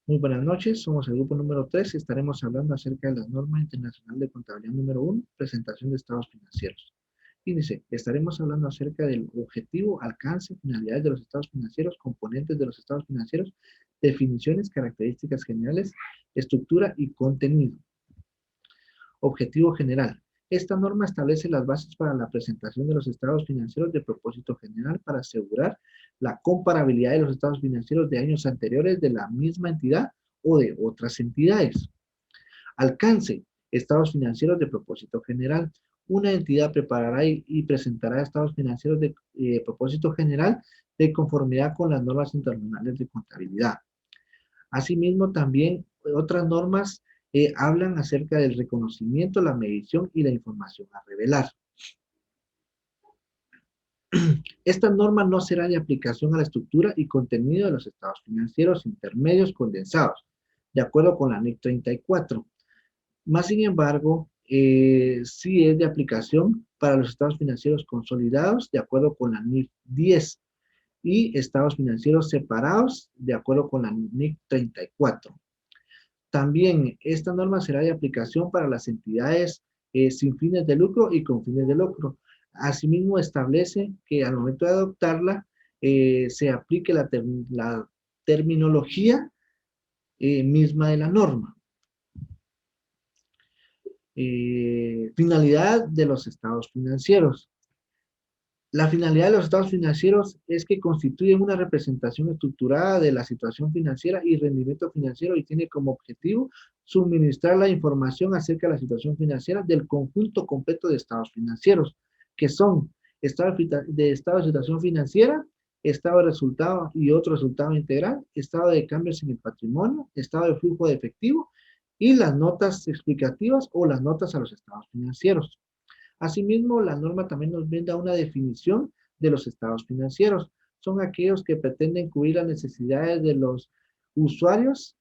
Muy buenas noches, somos el grupo número 3 y estaremos hablando acerca de la norma internacional de contabilidad número 1, presentación de estados financieros. Y dice, estaremos hablando acerca del objetivo, alcance, finalidades de los estados financieros, componentes de los estados financieros, definiciones, características generales, estructura y contenido. Objetivo general. Esta norma establece las bases para la presentación de los estados financieros de propósito general para asegurar la comparabilidad de los estados financieros de años anteriores de la misma entidad o de otras entidades. Alcance. Estados financieros de propósito general. Una entidad preparará y presentará estados financieros de propósito general de conformidad con las normas internacionales de contabilidad. Asimismo, también otras normas hablan acerca del reconocimiento, la medición y la información a revelar. Esta norma no será de aplicación a la estructura y contenido de los estados financieros intermedios condensados, de acuerdo con la NIC 34. Más sin embargo, sí es de aplicación para los estados financieros consolidados, de acuerdo con la NIC 10, y estados financieros separados, de acuerdo con la NIC 34. También esta norma será de aplicación para las entidades sin fines de lucro y con fines de lucro. Asimismo, establece que al momento de adoptarla se aplique la terminología misma de la norma. Finalidad de los estados financieros. La finalidad de los estados financieros es que constituyen una representación estructurada de la situación financiera y rendimiento financiero y tiene como objetivo suministrar la información acerca de la situación financiera del conjunto completo de estados financieros, que son estado de situación financiera, estado de resultado y otro resultado integral, estado de cambios en el patrimonio, estado de flujo de efectivo y las notas explicativas o las notas a los estados financieros. Asimismo, la norma también nos brinda una definición de los estados financieros. Son aquellos que pretenden cubrir las necesidades de los usuarios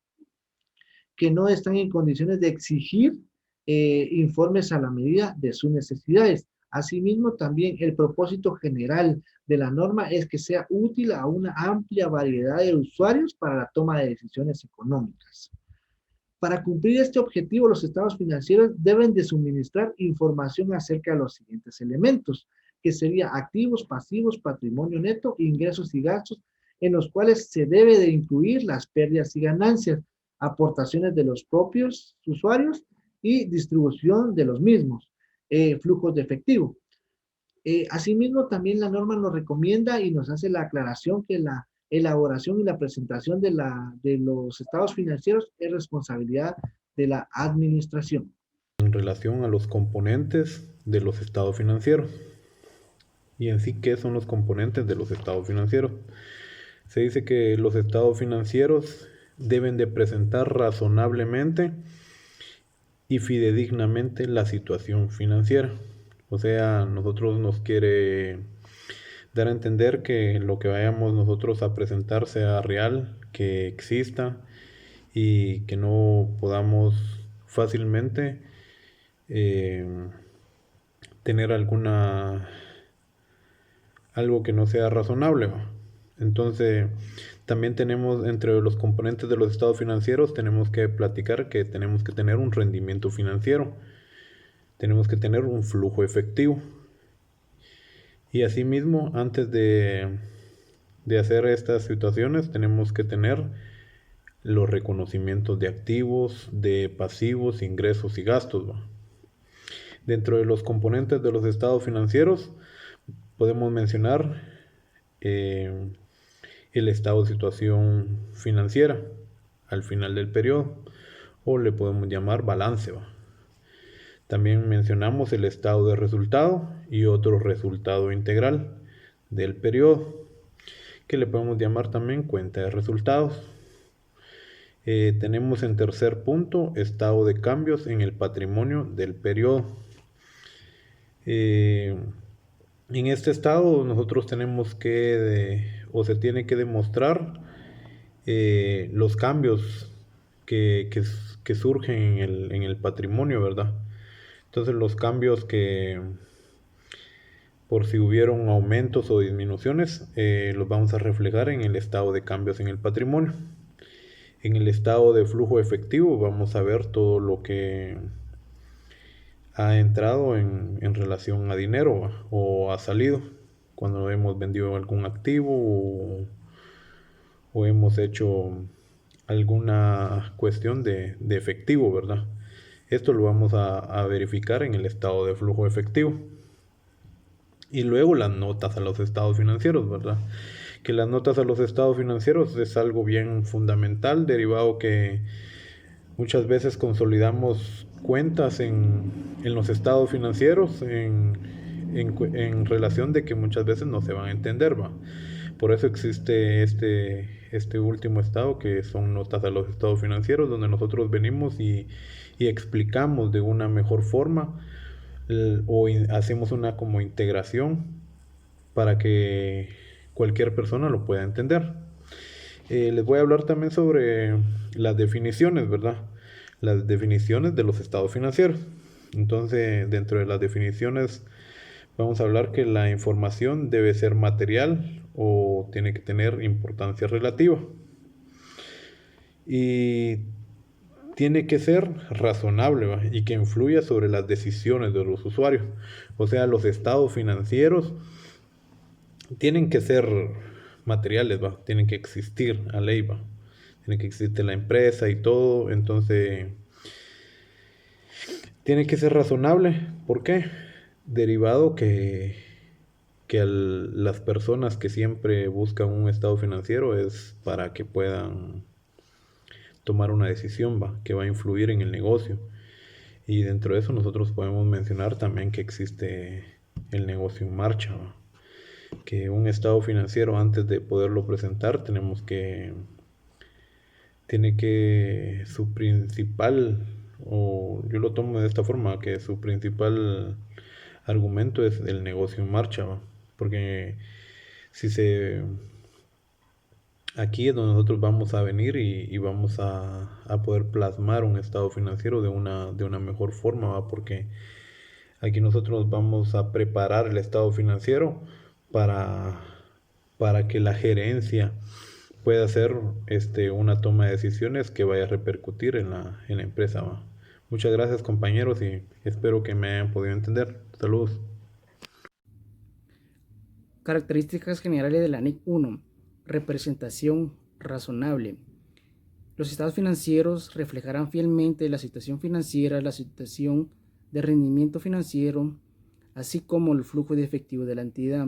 que no están en condiciones de exigir informes a la medida de sus necesidades. Asimismo, también el propósito general de la norma es que sea útil a una amplia variedad de usuarios para la toma de decisiones económicas. Para cumplir este objetivo, los estados financieros deben de suministrar información acerca de los siguientes elementos, que serían activos, pasivos, patrimonio neto, ingresos y gastos, en los cuales se debe de incluir las pérdidas y ganancias, aportaciones de los propios usuarios y distribución de los mismos, flujos de efectivo. Asimismo, también la norma nos recomienda y nos hace la aclaración que la elaboración y la presentación de los estados financieros es responsabilidad de la administración. En relación a los componentes de los estados financieros. Y en sí, ¿qué son los componentes de los estados financieros? Se dice que los estados financieros deben de presentar razonablemente y fidedignamente la situación financiera. O sea, nosotros nos quiere dar a entender que lo que vayamos nosotros a presentar sea real, que exista y que no podamos fácilmente tener algo que no sea razonable. Entonces, también tenemos entre los componentes de los estados financieros, tenemos que platicar que tenemos que tener un rendimiento financiero, tenemos que tener un flujo efectivo. Y asimismo, antes de hacer estas situaciones, tenemos que tener los reconocimientos de activos, de pasivos, ingresos y gastos. Dentro de los componentes de los estados financieros, podemos mencionar el estado de situación financiera al final del periodo, o le podemos llamar balance. También mencionamos el estado de resultado y otro resultado integral del periodo, que le podemos llamar también cuenta de resultados. Tenemos en tercer punto estado de cambios en el patrimonio del periodo. En este estado nosotros tenemos o se tiene que demostrar los cambios que surgen en el patrimonio, ¿verdad? Entonces los cambios que, por si hubieron aumentos o disminuciones, los vamos a reflejar en el estado de cambios en el patrimonio. En el estado de flujo efectivo vamos a ver todo lo que ha entrado en relación a dinero, ¿va? O ha salido cuando hemos vendido algún activo o hemos hecho alguna cuestión de efectivo, ¿verdad? Esto lo vamos a verificar en el estado de flujo efectivo. Y luego las notas a los estados financieros, ¿verdad? Que las notas a los estados financieros es algo bien fundamental, derivado que muchas veces consolidamos cuentas en los estados financieros en relación de que muchas veces no se van a entender, ¿va? Por eso existe este último estado que son notas a los estados financieros, donde nosotros venimos y explicamos de una mejor forma hacemos una como integración para que cualquier persona lo pueda entender. Les voy a hablar también sobre las definiciones, ¿verdad? Las definiciones de los estados financieros. Entonces, dentro de las definiciones, vamos a hablar que la información debe ser material o tiene que tener importancia relativa. Y tiene que ser razonable, ¿va? Y que influya sobre las decisiones de los usuarios. O sea, los estados financieros tienen que ser materiales, ¿va? Tienen que existir a ley, ¿va? Tiene que existir la empresa y todo, entonces tiene que ser razonable. ¿Por qué? Derivado que las personas que siempre buscan un estado financiero es para que puedan tomar una decisión, ¿va? Que va a influir en el negocio. Y dentro de eso nosotros podemos mencionar también que existe el negocio en marcha, ¿va? Que un estado financiero antes de poderlo presentar tiene que su principal, o yo lo tomo de esta forma, que su principal argumento es el negocio en marcha, ¿va? Porque si se aquí es donde nosotros vamos a venir y vamos a poder plasmar un estado financiero de una mejor forma, ¿va? Porque aquí nosotros vamos a preparar el estado financiero para, para que la gerencia pueda hacer una toma de decisiones que vaya a repercutir en la empresa, ¿va? Muchas gracias compañeros y espero que me hayan podido entender. Saludos. Características generales de la NIC 1. Representación razonable. Los estados financieros reflejarán fielmente la situación financiera, la situación de rendimiento financiero, así como el flujo de efectivo de la entidad,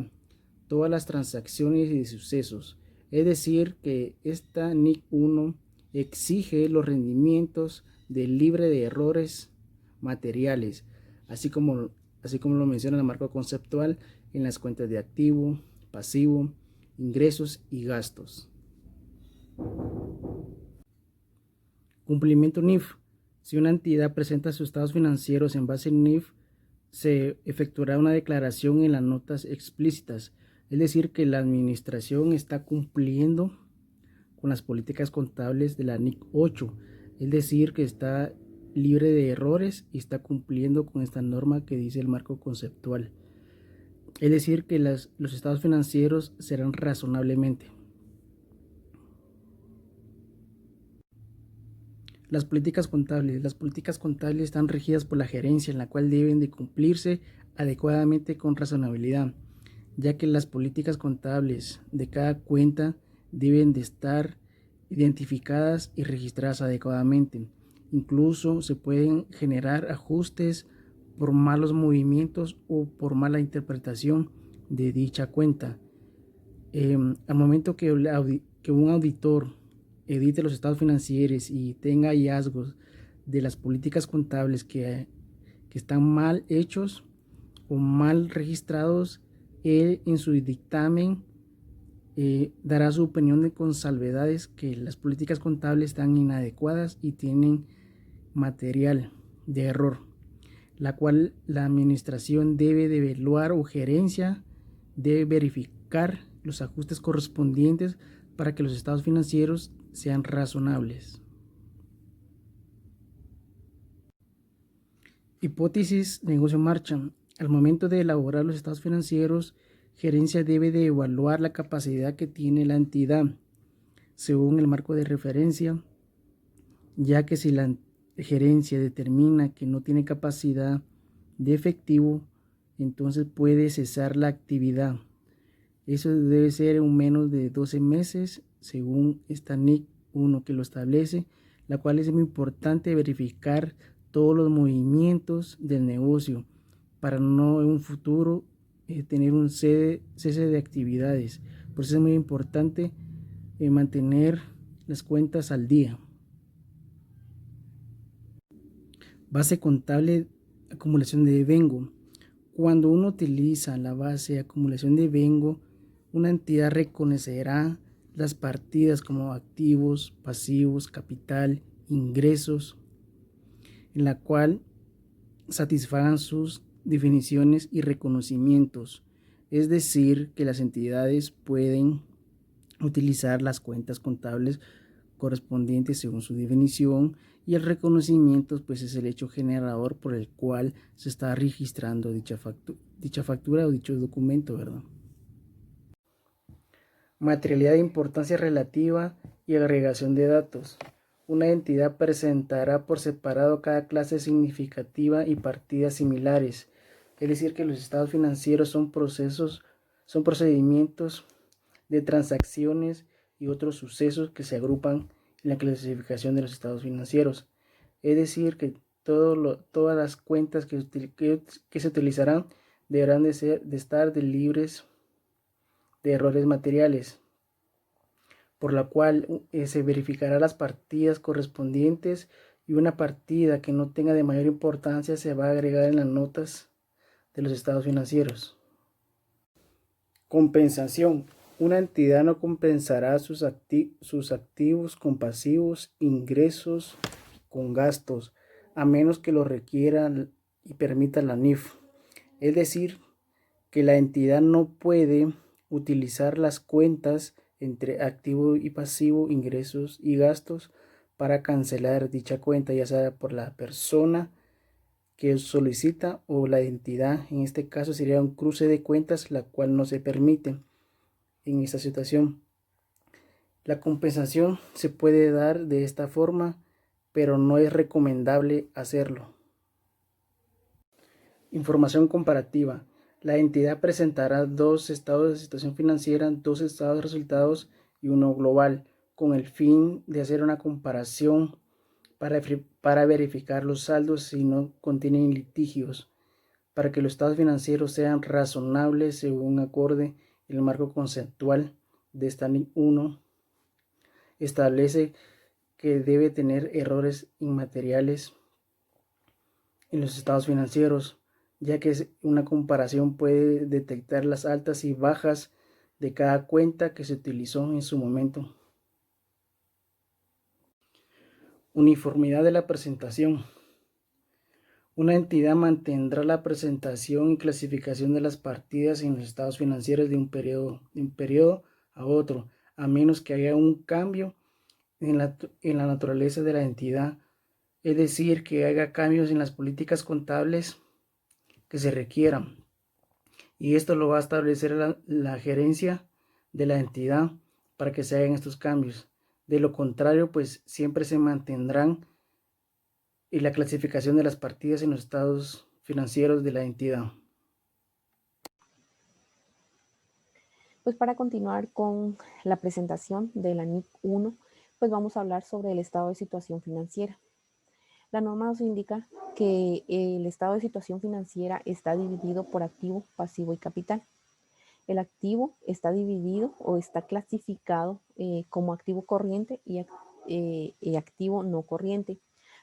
todas las transacciones y sucesos. Es decir, que esta NIC 1 exige los rendimientos libre de errores materiales, así como lo menciona el marco conceptual en las cuentas de activo, pasivo, ingresos y gastos. Cumplimiento NIF. Si una entidad presenta sus estados financieros en base al NIF, se efectuará una declaración en las notas explícitas, es decir, que la administración está cumpliendo con las políticas contables de la NIC 8, es decir, que está libre de errores y está cumpliendo con esta norma que dice el marco conceptual. Es decir, que los estados financieros serán razonablemente. Las políticas contables. Las políticas contables están regidas por la gerencia, en la cual deben de cumplirse adecuadamente con razonabilidad, ya que las políticas contables de cada cuenta deben de estar identificadas y registradas adecuadamente. Incluso se pueden generar ajustes por malos movimientos o por mala interpretación de dicha cuenta. Al momento que un auditor edite los estados financieros y tenga hallazgos de las políticas contables que están mal hechos o mal registrados, él en su dictamen dará su opinión con salvedades que las políticas contables están inadecuadas y tienen material de error, la cual la administración debe de evaluar o gerencia debe verificar los ajustes correspondientes para que los estados financieros sean razonables. Hipótesis de negocio en marcha. Al momento de elaborar los estados financieros, gerencia debe de evaluar la capacidad que tiene la entidad según el marco de referencia ya que si la gerencia determina que no tiene capacidad de efectivo, entonces puede cesar la actividad. Eso debe ser en menos de 12 meses, según esta NIC 1 que lo establece, la cual es muy importante verificar todos los movimientos del negocio para no en un futuro tener un cese de actividades. Por eso es muy importante mantener las cuentas al día. Base contable, acumulación de devengo. Cuando uno utiliza la base de acumulación de devengo, una entidad reconocerá las partidas como activos, pasivos, capital, ingresos, en la cual satisfagan sus definiciones y reconocimientos. Es decir, que las entidades pueden utilizar las cuentas contables correspondientes según su definición, y el reconocimiento pues es el hecho generador por el cual se está registrando dicha factura o dicho documento, ¿verdad? Materialidad de importancia relativa y agregación de datos. Una entidad presentará por separado cada clase significativa y partidas similares. Es decir, que los estados financieros son procedimientos de transacciones y otros sucesos que se agrupan en la clasificación de los estados financieros. Es decir, que todas las cuentas que se utilizarán deberán de estar libres de errores materiales, por la cual se verificará las partidas correspondientes, y una partida que no tenga de mayor importancia se va a agregar en las notas de los estados financieros. Compensación. Una entidad no compensará sus activos con pasivos, ingresos con gastos, a menos que lo requiera y permita la NIF. Es decir, que la entidad no puede utilizar las cuentas entre activo y pasivo, ingresos y gastos, para cancelar dicha cuenta, ya sea por la persona que solicita o la entidad. En este caso sería un cruce de cuentas, la cual no se permite en esta situación. La compensación se puede dar de esta forma, pero no es recomendable hacerlo. Información comparativa. La entidad presentará dos estados de situación financiera, dos estados de resultados y uno global, con el fin de hacer una comparación para verificar los saldos si no contienen litigios, para que los estados financieros sean razonables según acorde el marco conceptual de esta NIC 1. Establece que debe tener errores inmateriales en los estados financieros, ya que una comparación puede detectar las altas y bajas de cada cuenta que se utilizó en su momento. Uniformidad de la presentación. Una entidad mantendrá la presentación y clasificación de las partidas en los estados financieros de un periodo a otro, a menos que haya un cambio en la naturaleza de la entidad, es decir, que haga cambios en las políticas contables que se requieran, y esto lo va a establecer la gerencia de la entidad para que se hagan estos cambios. De lo contrario, pues siempre se mantendrán en la clasificación de las partidas en los estados financieros de la entidad. Pues para continuar con la presentación de la NIC 1, pues vamos a hablar sobre el estado de situación financiera. La norma nos indica que el estado de situación financiera está dividido por activo, pasivo y capital. El activo está dividido o está clasificado como activo corriente y activo no corriente.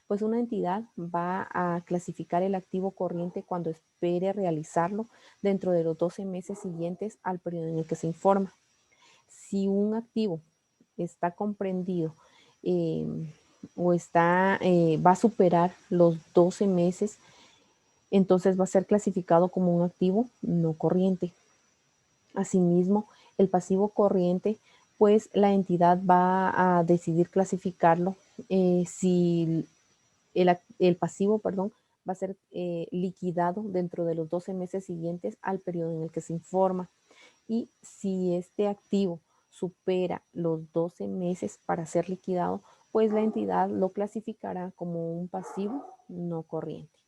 Pues una entidad va a clasificar el activo corriente cuando espere realizarlo dentro de los 12 meses siguientes al periodo en el que se informa. Si un activo está comprendido o va a superar los 12 meses, entonces va a ser clasificado como un activo no corriente. Asimismo, el pasivo corriente, pues la entidad va a decidir clasificarlo si el pasivo, va a ser liquidado dentro de los 12 meses siguientes al periodo en el que se informa. Y si este activo supera los 12 meses para ser liquidado, pues la entidad lo clasificará como un pasivo no corriente.